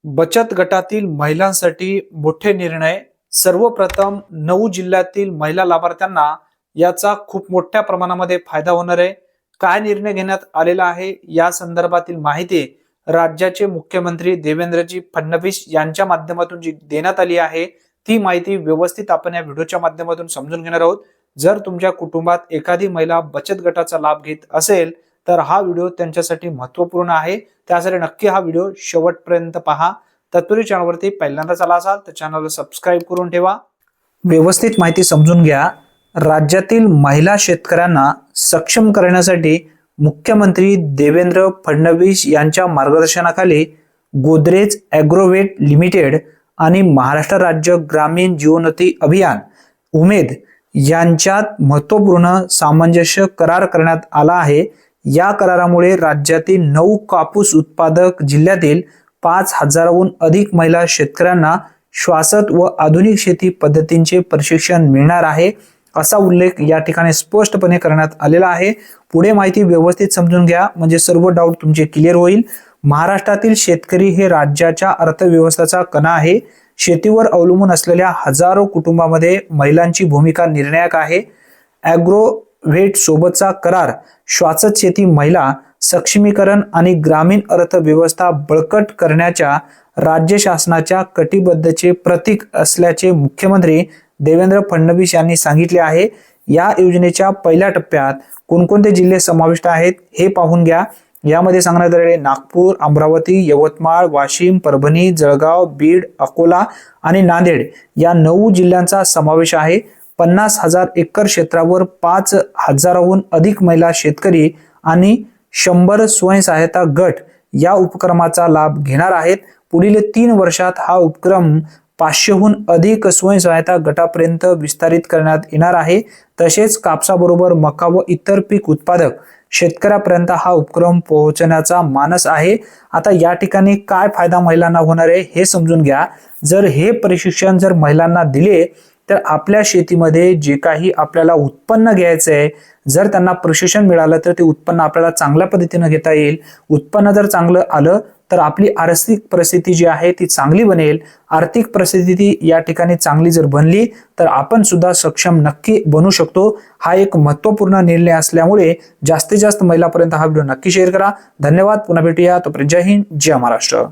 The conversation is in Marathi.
बचत गटातील महिलांसाठी मोठे निर्णय. सर्वप्रथम 9 जिल्ह्यातील महिला लाभार्थ्यांना याचा खूप मोठ्या प्रमाणामध्ये फायदा होणार आहे. काय निर्णय घेण्यात आलेला आहे या संदर्भातील माहिती राज्याचे मुख्यमंत्री देवेंद्रजी फडणवीस यांच्या माध्यमातून जी देण्यात आली आहे ती माहिती व्यवस्थित आपण या व्हिडिओच्या माध्यमातून समजून घेणार आहोत. जर तुमच्या कुटुंबात एखादी महिला बचत गटाचा लाभ घेत असेल तर हा व्हिडिओ त्यांच्यासाठी महत्त्वपूर्ण आहे. त्यासाठी नक्की हा व्हिडिओ शेवटपर्यंत पहा. तत्पूर्वी चॅनलवरती पहिल्यांदाच आला असाल तर चॅनलला सबस्क्राइब करून ठेवा. व्यवस्थित माहिती समजून घ्या. राज्यातील महिला शेतकऱ्यांना सक्षम करण्यासाठी मुख्यमंत्री देवेंद्र फडणवीस यांच्या मार्गदर्शनाखाली गोदरेज ॲग्रोवेट लिमिटेड आणि महाराष्ट्र राज्य ग्रामीण जीवनोन्नती अभियान उमेद यांच्यात महत्त्वपूर्ण सामंजस्य करार करण्यात आला आहे. या करारामुळे राज्यातील 9 कापूस उत्पादक जिल्ह्यातील 5,000हून अधिक महिला शेतकऱ्यांना शाश्वत व आधुनिक शेती पद्धतींचे प्रशिक्षण मिळणार आहे, असा उल्लेख या ठिकाणी स्पष्टपणे करण्यात आलेला आहे. पुढे माहिती व्यवस्थित समजून घ्या म्हणजे सर्व डाऊट तुमचे क्लिअर होईल. महाराष्ट्रातील शेतकरी हे राज्याच्या अर्थव्यवस्थेचा कणा आहे. शेतीवर अवलंबून असलेल्या हजारो कुटुंबांमध्ये महिलांची भूमिका निर्णायक आहे. ॲग्रोव्हेट सोबतचा करार शाश्वत शेती, महिला सक्षमीकरण आणि ग्रामीण अर्थव्यवस्था बळकट करण्याच्या राज्य शासनाच्या कटिबद्धतेचे प्रतीक असल्याचे मुख्यमंत्री देवेंद्र फडणवीस यांनी सांगितले आहे. या योजनेच्या पहिल्या टप्प्यात कोणकोणते जिल्हे समाविष्ट आहेत हे पाहून घ्या. यामध्ये सांगण्यात आलेले नागपूर, अमरावती, यवतमाळ, वाशिम, परभणी, जळगाव, बीड, अकोला आणि नांदेड या 9 जिल्ह्यांचा समावेश आहे. 50,000 एकर क्षेत्रावर 5,000हून अधिक महिला शेतकरी आणि 100 स्वयंसहायता गट या उपक्रमाचा लाभ घेणार आहेत. पुढील 3 वर्षात हा उपक्रम 500हून अधिक स्वयंसहायता गटापर्यंत विस्तारित करण्यात येणार आहे. तसेच कापसाबरोबर मका व इतर पीक उत्पादक शेतकऱ्यापर्यंत हा उपक्रम पोहोचण्याचा मानस आहे. आता या ठिकाणी काय फायदा महिलांना होणार आहे हे समजून घ्या. जर हे प्रशिक्षण महिलांना दिले तर आपल्या शेतीमध्ये जे काही आपल्याला उत्पन्न घ्यायचं आहे, जर त्यांना प्रशिक्षण मिळालं तर ते उत्पन्न आपल्याला चांगल्या पद्धतीने घेता येईल. उत्पन्न जर चांगलं आलं तर आपली आर्थिक परिस्थिती जी आहे ती चांगली बनेल. आर्थिक परिस्थिती या ठिकाणी चांगली जर बनली तर आपण सुद्धा सक्षम नक्की बनू शकतो. हा एक महत्त्वपूर्ण निर्णय असल्यामुळे जास्तीत जास्त महिलांपर्यंत हा व्हिडिओ नक्की शेअर करा. धन्यवाद. पुन्हा भेटूया. तोपर्यंत जय हिंद, जय महाराष्ट्र.